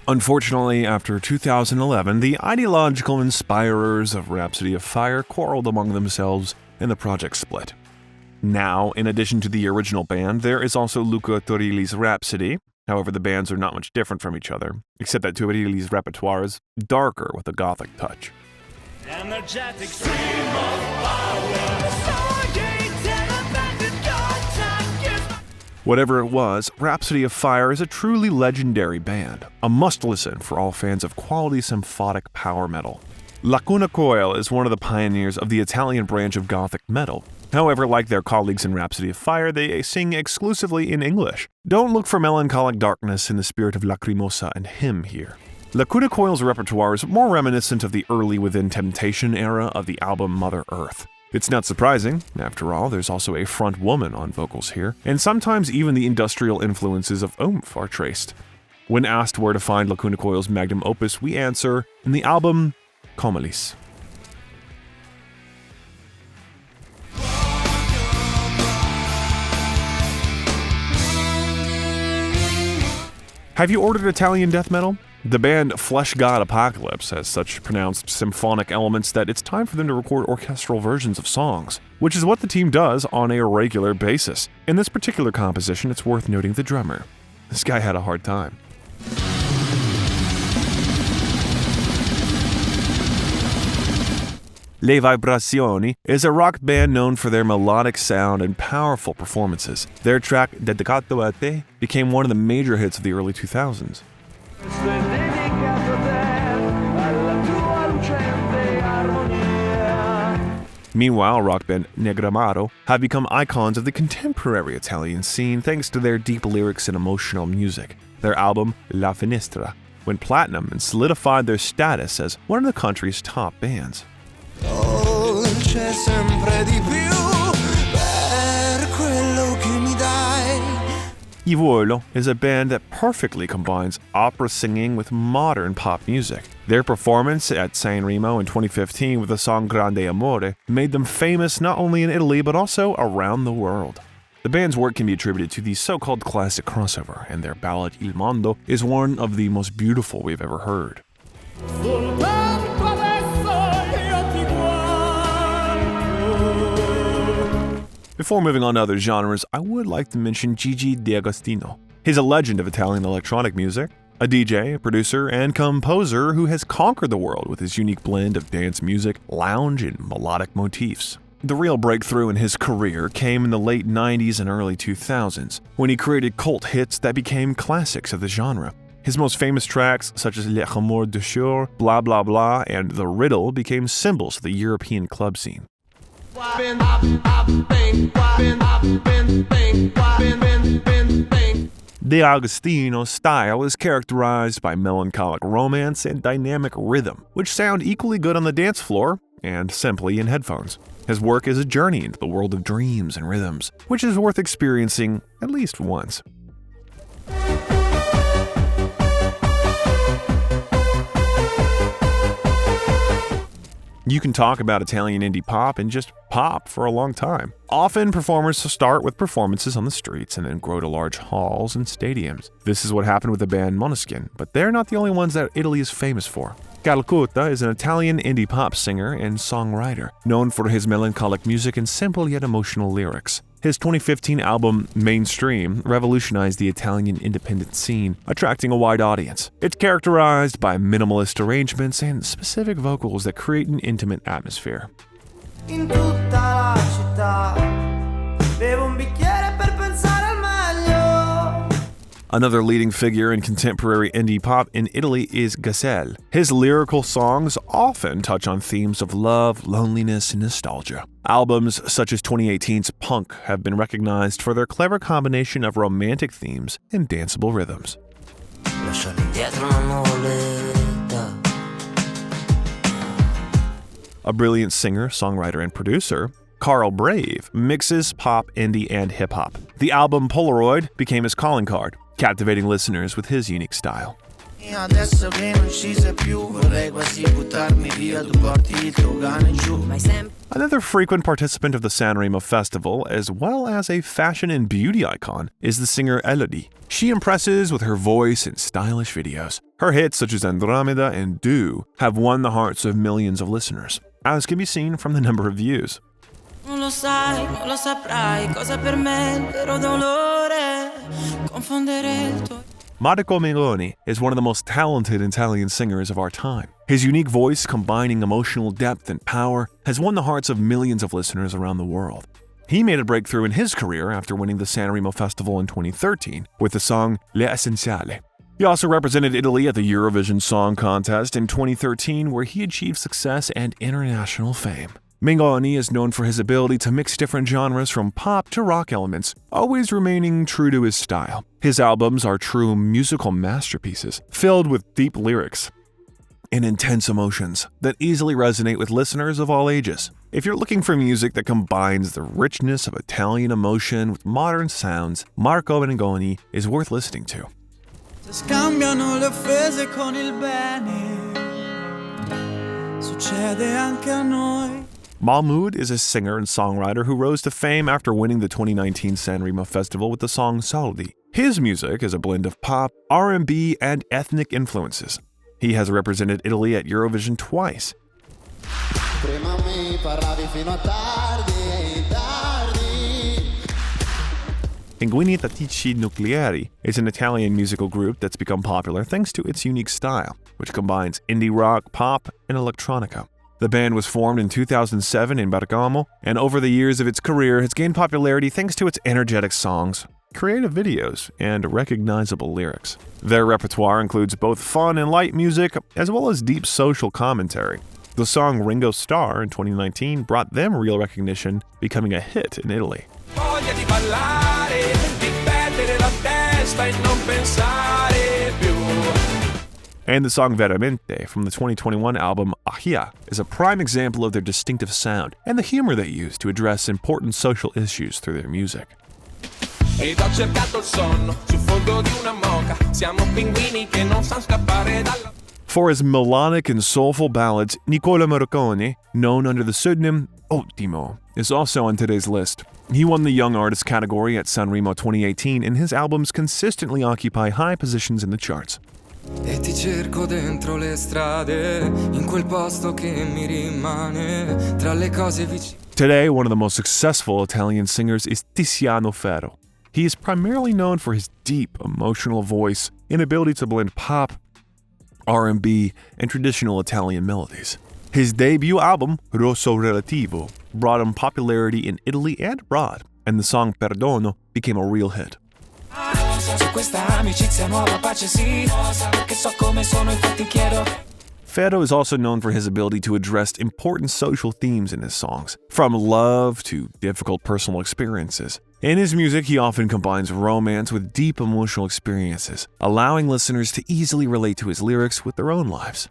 Unfortunately, after 2011, the ideological inspirers of Rhapsody of Fire quarreled among themselves, and the project split. Now, in addition to the original band, there is also Luca Turilli's Rhapsody. However, the bands are not much different from each other, except that Turilli's repertoire is darker with a gothic touch. Energetic stream of power. Whatever it was, Rhapsody of Fire is a truly legendary band, a must-listen for all fans of quality symphonic power metal. Lacuna Coil is one of the pioneers of the Italian branch of gothic metal. However, like their colleagues in Rhapsody of Fire, they sing exclusively in English. Don't look for melancholic darkness in the spirit of Lacrimosa and Hymn here. Lacuna Coil's repertoire is more reminiscent of the early Within Temptation era of the album Mother Earth. It's not surprising, after all, there's also a front woman on vocals here, and sometimes even the industrial influences of Oomph are traced. When asked where to find Lacuna Coil's magnum opus, we answer, in the album Comalis. Have you ordered Italian death metal? The band Flesh God Apocalypse has such pronounced symphonic elements that it's time for them to record orchestral versions of songs, which is what the team does on a regular basis. In this particular composition, it's worth noting the drummer. This guy had a hard time. Le Vibrazioni is a rock band known for their melodic sound and powerful performances. Their track Dedicato a Te became one of the major hits of the early 2000s. Meanwhile, rock band Negramaro have become icons of the contemporary Italian scene thanks to their deep lyrics and emotional music. Their album La Finestra went platinum and solidified their status as one of the country's top bands. I Volo is a band that perfectly combines opera singing with modern pop music. Their performance at Sanremo in 2015 with the song Grande Amore made them famous not only in Italy but also around the world. The band's work can be attributed to the so-called classic crossover, and their ballad Il Mondo is one of the most beautiful we've ever heard. Before moving on to other genres, I would like to mention Gigi D'Agostino. He's a legend of Italian electronic music, a DJ, a producer, and composer who has conquered the world with his unique blend of dance music, lounge, and melodic motifs. The real breakthrough in his career came in the late 90s and early 2000s, when he created cult hits that became classics of the genre. His most famous tracks, such as Les Amours du Jour, Blah Blah Blah, and The Riddle, became symbols of the European club scene. De Agostino's style is characterized by melancholic romance and dynamic rhythm, which sound equally good on the dance floor and simply in headphones. His work is a journey into the world of dreams and rhythms, which is worth experiencing at least once. You can talk about Italian indie pop and just pop for a long time. Often, performers start with performances on the streets and then grow to large halls and stadiums. This is what happened with the band MANESKIN, but they're not the only ones that Italy is famous for. Calcutta is an Italian indie pop singer and songwriter, known for his melancholic music and simple yet emotional lyrics. His 2015 album, Mainstream, revolutionized the Italian independent scene, attracting a wide audience. It's characterized by minimalist arrangements and specific vocals that create an intimate atmosphere. In tutta la città bevo un bicchiere per pensare al meglio. Another leading figure in contemporary indie pop in Italy is Gazelle. His lyrical songs often touch on themes of love, loneliness, and nostalgia. Albums such as 2018's Punk have been recognized for their clever combination of romantic themes and danceable rhythms. A brilliant singer, songwriter, and producer, Carl Brave mixes pop, indie, and hip-hop. The album Polaroid became his calling card, captivating listeners with his unique style. Another frequent participant of the Sanremo Festival, as well as a fashion and beauty icon, is the singer Elodie. She impresses with her voice and stylish videos. Her hits such as Andromeda and Do have won the hearts of millions of listeners, as can be seen from the number of views. Non lo sai, non lo saprai, cosa per me il vero dolore, confondere il tuo. Marco Meloni is one of the most talented Italian singers of our time. His unique voice, combining emotional depth and power, has won the hearts of millions of listeners around the world. He made a breakthrough in his career after winning the Sanremo Festival in 2013 with the song L'Essenziale. He also represented Italy at the Eurovision Song Contest in 2013, where he achieved success and international fame. Meloni is known for his ability to mix different genres from pop to rock elements, always remaining true to his style. His albums are true musical masterpieces, filled with deep lyrics and intense emotions that easily resonate with listeners of all ages. If you're looking for music that combines the richness of Italian emotion with modern sounds, Marco Meloni is worth listening to. Scambiano le offese con il bene. Succede anche a noi. Mahmood is a singer and songwriter who rose to fame after winning the 2019 Sanremo Festival with the song Soldi. His music is a blend of pop, R&B, and ethnic influences. He has represented Italy at Eurovision twice. Pinguini Tattici Nucleari is an Italian musical group that's become popular thanks to its unique style, which combines indie rock, pop, and electronica. The band was formed in 2007 in Bergamo, and over the years of its career has gained popularity thanks to its energetic songs, creative videos, and recognizable lyrics. Their repertoire includes both fun and light music, as well as deep social commentary. The song Ringo Starr in 2019 brought them real recognition, becoming a hit in Italy. And the song Veramente from the 2021 album Ahia is a prime example of their distinctive sound and the humor they use to address important social issues through their music. For his melodic and soulful ballads, Nicola Morricone, known under the pseudonym Ottimo, is also on today's list. He won the Young Artist category at Sanremo 2018, and his albums consistently occupy high positions in the charts. E ti cerco dentro le strade, in quel posto che mi rimane, tra le cose vicine. Today, one of the most successful Italian singers is Tiziano Ferro. He is primarily known for his deep, emotional voice and ability to blend pop, R&B, and traditional Italian melodies. His debut album, Rosso Relativo, brought him popularity in Italy and abroad, and the song Perdono became a real hit. Ferro is also known for his ability to address important social themes in his songs, from love to difficult personal experiences. In his music, he often combines romance with deep emotional experiences, allowing listeners to easily relate to his lyrics with their own lives.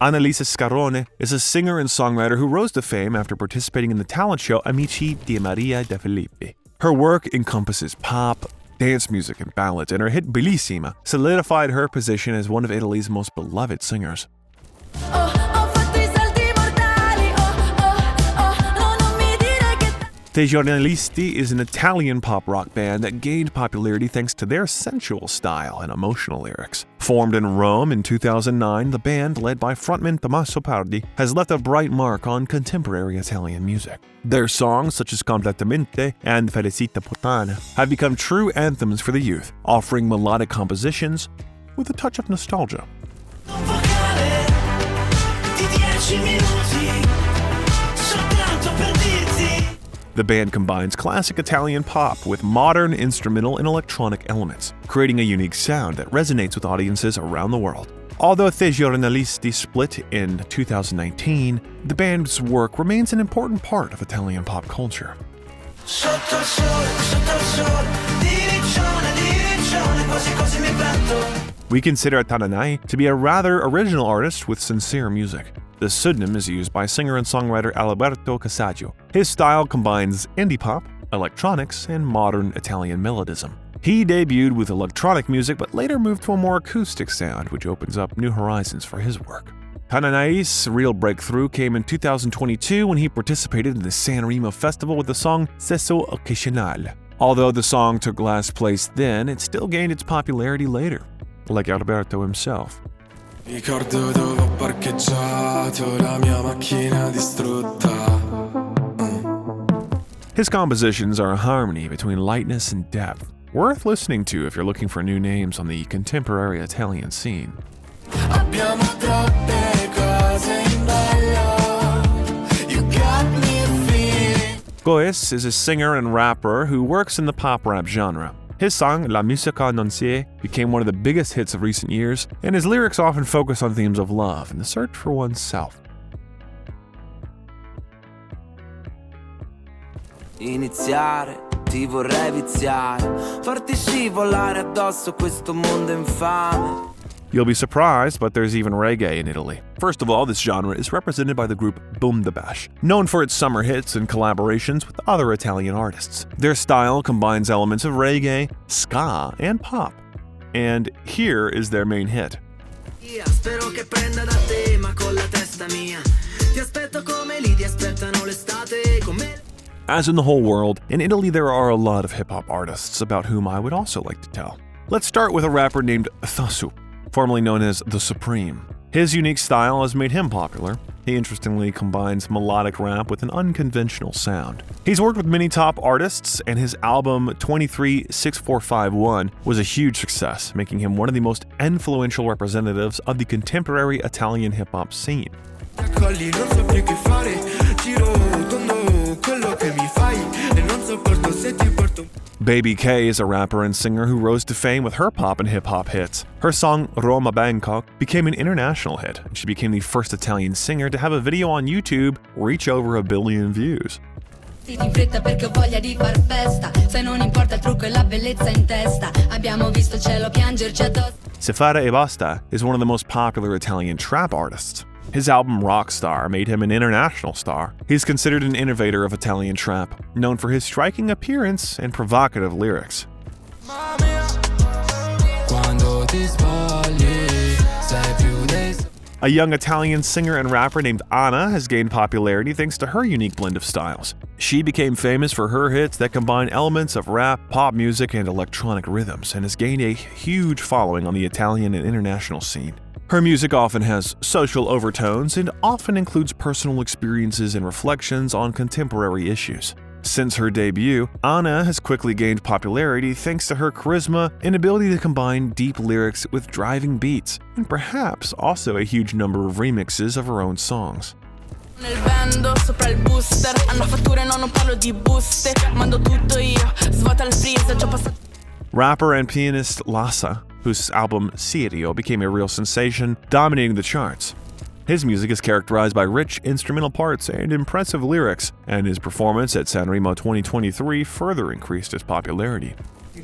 Annalisa Scarone is a singer and songwriter who rose to fame after participating in the talent show Amici di Maria De Filippi. Her work encompasses pop, dance music, and ballads, and her hit Bellissima solidified her position as one of Italy's most beloved singers. Te Giornalisti is an Italian pop rock band that gained popularity thanks to their sensual style and emotional lyrics. Formed in Rome in 2009, the band, led by frontman Tommaso Pardi, has left a bright mark on contemporary Italian music. Their songs, such as Completamente and Felicita Puttana, have become true anthems for the youth, offering melodic compositions with a touch of nostalgia. The band combines classic Italian pop with modern instrumental and electronic elements, creating a unique sound that resonates with audiences around the world. Although Te Giornalisti split in 2019, the band's work remains an important part of Italian pop culture. We consider Tananai to be a rather original artist with sincere music. The pseudonym is used by singer and songwriter Alberto Cassaggio. His style combines indie pop, electronics, and modern Italian melodism. He debuted with electronic music but later moved to a more acoustic sound, which opens up new horizons for his work. Tananai's real breakthrough came in 2022 when he participated in the San Remo Festival with the song Sesso Occasionale. Although the song took last place then, it still gained its popularity later, like Alberto himself. Ricordo dove ho parcheggiato la mia macchina distrutta. His compositions are a harmony between lightness and depth, worth listening to if you're looking for new names on the contemporary Italian scene. Abbiamo troppe cose in ballo. You got me feeling. Goes is a singer and rapper who works in the pop rap genre. His song La Musica Non Si became one of the biggest hits of recent years, and his lyrics often focus on themes of love and the search for oneself. Iniziare, ti vorrei viziare, farti scivolare addosso questo mondo infame. You'll be surprised, but there's even reggae in Italy. First of all, this genre is represented by the group Boom Da Bash, known for its summer hits and collaborations with other Italian artists. Their style combines elements of reggae, ska, and pop. And here is their main hit. Spero che prenda da te, ma con la testa mia. Ti aspetto come lì ti aspettano l'estate, come... As in the whole world, in Italy there are a lot of hip-hop artists about whom I would also like to tell. Let's start with a rapper named Thasu, formerly known as The Supreme. His unique style has made him popular. He interestingly combines melodic rap with an unconventional sound. He's worked with many top artists, and his album 236451 was a huge success, making him one of the most influential representatives of the contemporary Italian hip-hop scene. Baby K is a rapper and singer who rose to fame with her pop and hip-hop hits. Her song Roma Bangkok became an international hit, and she became the first Italian singer to have a video on YouTube reach over 1 billion views. Se Fare e Basta is one of the most popular Italian trap artists. His album Rockstar made him an international star. He's considered an innovator of Italian trap, known for his striking appearance and provocative lyrics. A young Italian singer and rapper named Anna has gained popularity thanks to her unique blend of styles. She became famous for her hits that combine elements of rap, pop music, and electronic rhythms, and has gained a huge following on the Italian and international scene. Her music often has social overtones and often includes personal experiences and reflections on contemporary issues. Since her debut, Anna has quickly gained popularity thanks to her charisma and ability to combine deep lyrics with driving beats, and perhaps also a huge number of remixes of her own songs. Nel vendo sopra il booster, hanno fatture non parlo di buste, mando tutto io, svuota il freezer, già passato. Rapper and pianist Lassa, whose album Sirio became a real sensation, dominating the charts. His music is characterized by rich instrumental parts and impressive lyrics, and his performance at Sanremo 2023 further increased his popularity.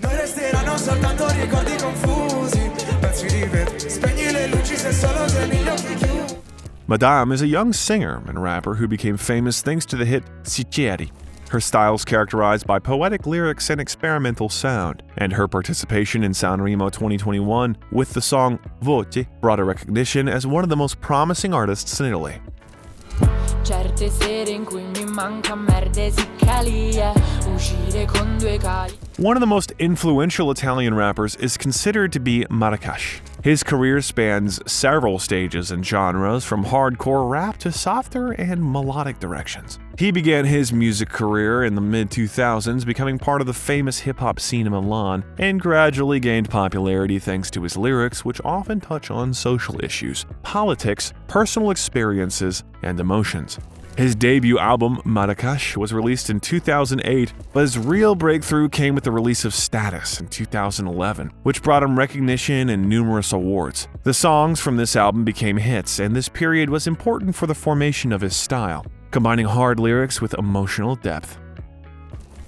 Noi resteranno soltanto ricordi confusi, pezzi di vetro, spegni le luci se solo tieni gli occhi chiusi. Madame is a young singer and rapper who became famous thanks to the hit Sicchieri. Her style is characterized by poetic lyrics and experimental sound, and her participation in Sanremo 2021 with the song Voce brought her recognition as one of the most promising artists in Italy. Certe sere in cui mi manca merde siccalia, uscire con due cali. One of the most influential Italian rappers is considered to be Marracash. His career spans several stages and genres, from hardcore rap to softer and melodic directions. He began his music career in the mid-2000s, becoming part of the famous hip-hop scene in Milan, and gradually gained popularity thanks to his lyrics, which often touch on social issues, politics, personal experiences, and emotions. His debut album, Marracash, was released in 2008, but his real breakthrough came with the release of Status in 2011, which brought him recognition and numerous awards. The songs from this album became hits, and this period was important for the formation of his style, combining hard lyrics with emotional depth.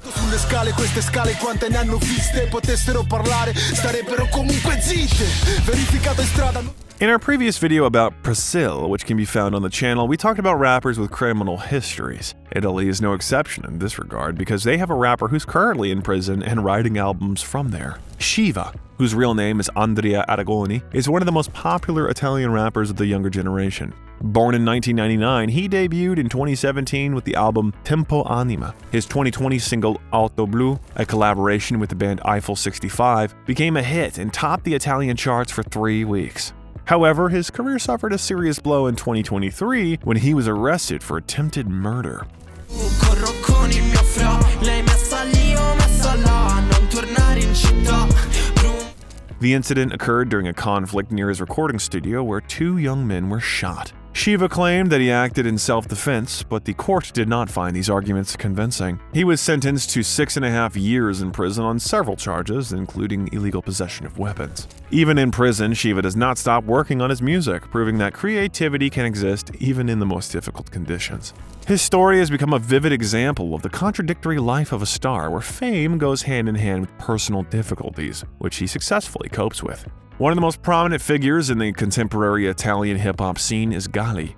Sulle scale, queste scale quante ne hanno viste, potessero parlare, starebbero comunque zitte. Verificato in strada. In our previous video about Brazil, which can be found on the channel, we talked about rappers with criminal histories. Italy is no exception in this regard because they have a rapper who's currently in prison and writing albums from there. Shiva, whose real name is Andrea Aragoni, is one of the most popular Italian rappers of the younger generation. Born in 1999, he debuted in 2017 with the album Tempo Anima. His 2020 single Auto Blu, a collaboration with the band Eiffel 65, became a hit and topped the Italian charts for 3 weeks. However, his career suffered a serious blow in 2023 when he was arrested for attempted murder. The incident occurred during a conflict near his recording studio where 2 young men were shot. Shiva claimed that he acted in self-defense, but the court did not find these arguments convincing. He was sentenced to 6.5 years in prison on several charges, including illegal possession of weapons. Even in prison, Shiva does not stop working on his music, proving that creativity can exist even in the most difficult conditions. His story has become a vivid example of the contradictory life of a star, where fame goes hand in hand with personal difficulties, which he successfully copes with. One of the most prominent figures in the contemporary Italian hip-hop scene is Gali.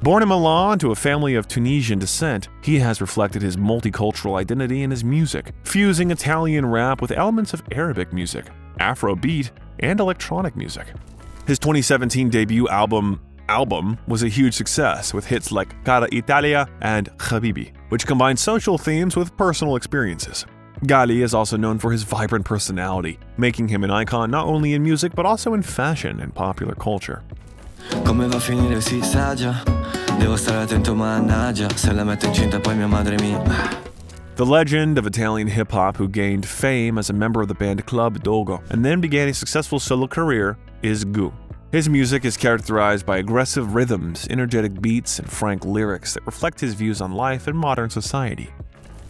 Born in Milan to a family of Tunisian descent, he has reflected his multicultural identity in his music, fusing Italian rap with elements of Arabic music, Afrobeat, and electronic music. His 2017 debut album was a huge success, with hits like Cara Italia and Habibi, which combine social themes with personal experiences. Gali is also known for his vibrant personality, making him an icon not only in music but also in fashion and popular culture. Come va a finire si sa già, devo stare attento mannaggia, se la metto incinta poi mia madre mi... The legend of Italian hip-hop who gained fame as a member of the band Club Dogo and then began a successful solo career is Gu. His music is characterized by aggressive rhythms, energetic beats, and frank lyrics that reflect his views on life and modern society.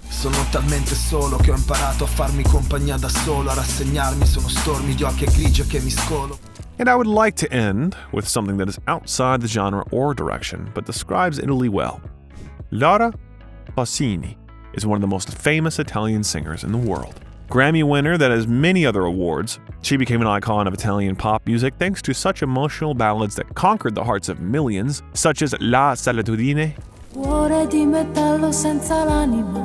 Sono talmente solo che ho imparato a farmi compagnia da solo, a rassegnarmi, sono stormi di occhi grigi che mi scolo. And I would like to end with something that is outside the genre or direction, but describes Italy well. Laura Pausini is one of the most famous Italian singers in the world. Grammy winner that has many other awards, she became an icon of Italian pop music thanks to such emotional ballads that conquered the hearts of millions, such as La Solitudine. Cuore di metallo senza l'anima,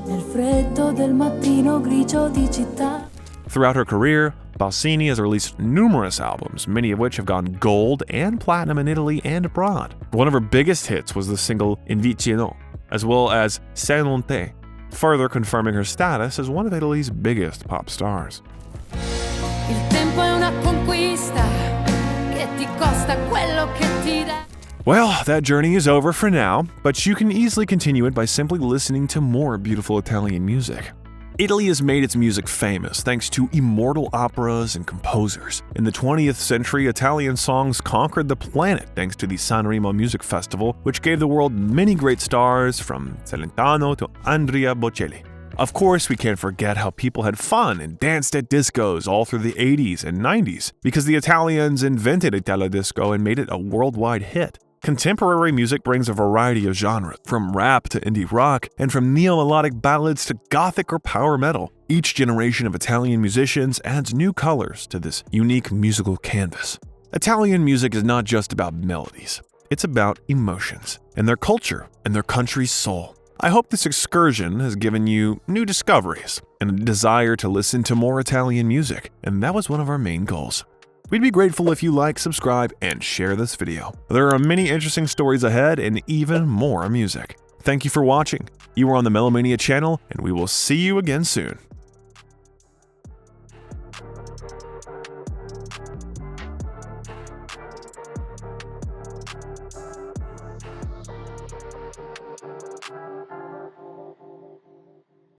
nel freddo del mattino grigio di città. Throughout her career, Pausini has released numerous albums, many of which have gone gold and platinum in Italy and abroad. One of her biggest hits was the single Invicino, as well as Se non te, further confirming her status as one of Italy's biggest pop stars. Il tempo è una conquista che ti costa quella Well, that journey is over for now, but you can easily continue it by simply listening to more beautiful Italian music. Italy has made its music famous thanks to immortal operas and composers. In the 20th century, Italian songs conquered the planet thanks to the Sanremo Music Festival, which gave the world many great stars from Celentano to Andrea Bocelli. Of course, we can't forget how people had fun and danced at discos all through the 80s and 90s because the Italians invented ITALODISCO and made it a worldwide hit. Contemporary music brings a variety of genres, from rap to indie rock, and from neo-melodic ballads to gothic or power metal. Each generation of Italian musicians adds new colors to this unique musical canvas. Italian music is not just about melodies. It's about emotions, and their culture, and their country's soul. I hope this excursion has given you new discoveries and a desire to listen to more Italian music, and that was one of our main goals. We'd be grateful if you like, subscribe, and share this video. There are many interesting stories ahead and even more music. Thank you for watching. You are on the Melomania channel, and we will see you again soon.